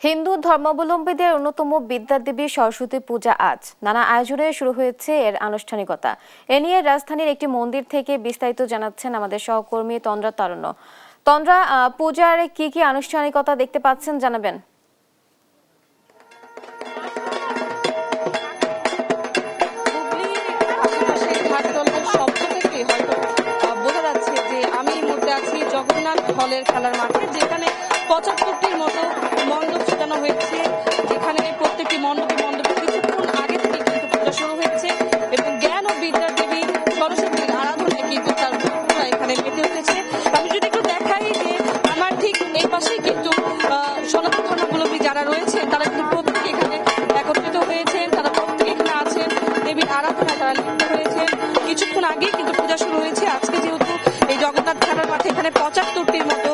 হিন্দু ধর্মাবলম্বীদের অন্যতম বিদ্যাদেবী সরস্বতী পূজা আজ নানা আয়োজনে শুরু হয়েছে এর আনুষ্ঠানিকতা। এ নিয়ে রাজধানীর একটি মন্দির থেকে বিস্তারিত জানাচ্ছেন আমাদের সহকর্মী তন্দ্রা তারুণ্য। তন্দ্রা, পূজার কি কি আনুষ্ঠানিকতা দেখতে পাচ্ছেন জানাবেন। বোঝা যাচ্ছে যে আমি এই মুহূর্তে আছি জগন্নাথ হলের খেলার মাঠে, যেখানে ৭৫টির মতো মণ্ডপ সাজানো হয়েছে, যেখানে প্রত্যেকটি মণ্ডপে কিছুক্ষণ আগে থেকে কিন্তু পূজা শুরু হয়েছে এবং জ্ঞান ও বিদ্যার দেবী সরস্বতীর আরাধনায় কিন্তু তার ভক্তরা এখানে মেতে উঠেছে। আমি যদি একটু দেখাই যে আমার ঠিক এই পাশেই কিন্তু সনাতন ধর্মাবলম্বী যারা রয়েছে তারা কিন্তু প্রত্যেকে এখানে একত্রিত হয়েছেন, তারা প্রত্যেকে এখানে আছেন, দেবীর আরাধনায় তারা লিপ্ত হয়েছে। কিছুক্ষণ আগেই কিন্তু পূজা শুরু হয়েছে। আজকে যেহেতু এই জগন্নাথ খেলার মাঠে এখানে ৭৫টির মতো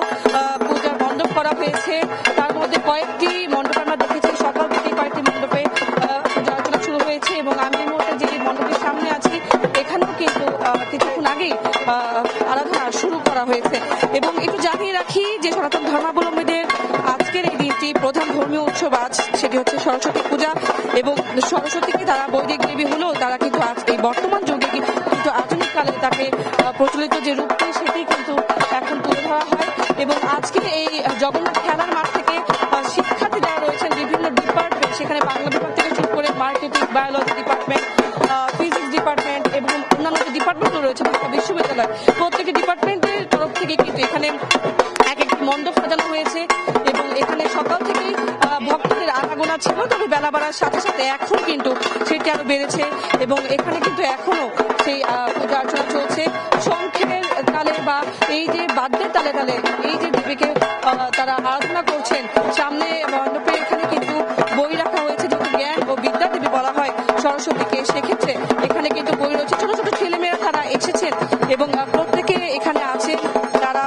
পূজার মণ্ডপ করা হয়েছে, তার মধ্যে কয়েকটি মণ্ডপ আমরা দেখেছি, সকাল থেকে কয়েকটি মণ্ডপে পূজা অর্চনা শুরু হয়েছে এবং আমি এই মুহূর্তে যে মণ্ডপের সামনে আছি এখানেও কিন্তু কিছুক্ষণ আগেই আরাধনা শুরু করা হয়েছে। এবং একটু জানিয়ে রাখি যে সনাতন ধর্মাবলম্বীদের আজকের এই দিনটি প্রধান ধর্মীয় উৎসব আজ, সেটি হচ্ছে সরস্বতী পূজা। এবং সরস্বতীকে তারা বৈদিক দেবী হলেও তারা কিন্তু আজ এই বর্তমান যুগে কিন্তু আধুনিক কালে তাকে প্রচলিত যে রূপটি সেটি কিন্তু এখন তুলে ধরা হয়। এবং আজকে এই জগন্নাথ খেলার মাঠ থেকে শিক্ষার্থী যারা রয়েছেন বিভিন্ন ডিপার্টমেন্ট, সেখানে বাংলা বিভাগ থেকে শুরু করে marketing, biology department, physics department এবং অন্যান্য যে ডিপার্টমেন্টগুলো রয়েছে ঢাকা বিশ্ববিদ্যালয়, প্রত্যেকটি ডিপার্টমেন্টের তরফ থেকে কিন্তু এখানে এক একটি মণ্ডপ সাজানো হয়েছে এবং এখানে সকাল থেকেই ভক্তদের আনাগোনা ছিল, তবে বেলা বাড়ার সাথে সাথে এখন কিন্তু সেটি আরো বেড়েছে এবং এখানে কিন্তু এখনো সেই পূজা অর্চনা চলছে। শঙ্খের তালে বা এই যে বাদ্যের তালে তালে এই যে দেবীকে তারা আরাধনা করছেন। সামনে মণ্ডপে এখানে কিন্তু বই রাখা হয়েছে, যেহেতু জ্ঞান ও বিদ্যা দেবী বলা হয় সরস্বতীকে, সেক্ষেত্রে এখানে কিন্তু বই রয়েছে। ছোট ছোট ছেলেমেয়েরা তারা এসেছেন এবং প্রত্যেকে এখানে আছেন, তারা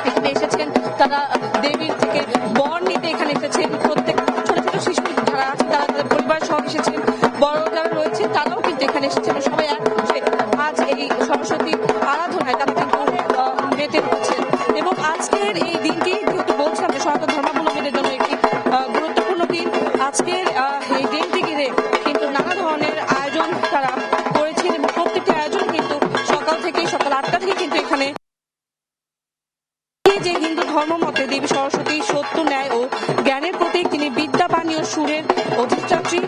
এখানে এসেছেন, তারা দেবীর থেকে বর নিতে এখানে এসেছেন। প্রত্যেক ছোট ছোট শিশু যারা আছে তারা তাদের পরিবার সহ এসেছেন, বড় যারা রয়েছে তারাও কিন্তু এখানে এসেছেন। সবাই এক হচ্ছে আজ এই সরস্বতী আরাধনায় তারা কিন্তু মেতে উঠেছেন। এবং আজকের এই দিনটি যেহেতু বলছিলাম যে সনাতন ধর্মাবলম্বীদের জন্য একটি গুরুত্বপূর্ণ দিন, আজকের এই দিনটি ঘিরে কিন্তু নানা ধরনের আয়োজন তারা করেছেন এবং প্রত্যেকটি আয়োজন কিন্তু সকাল ৮টা থেকে কিন্তু এখানে যে হিন্দু ধর্ম মতে দেবী সরস্বতী সত্য, ন্যায় ও জ্ঞানের প্রতীক, তিনি বিদ্যা, বাণী ও সুরের অধিষ্ঠাত্রী।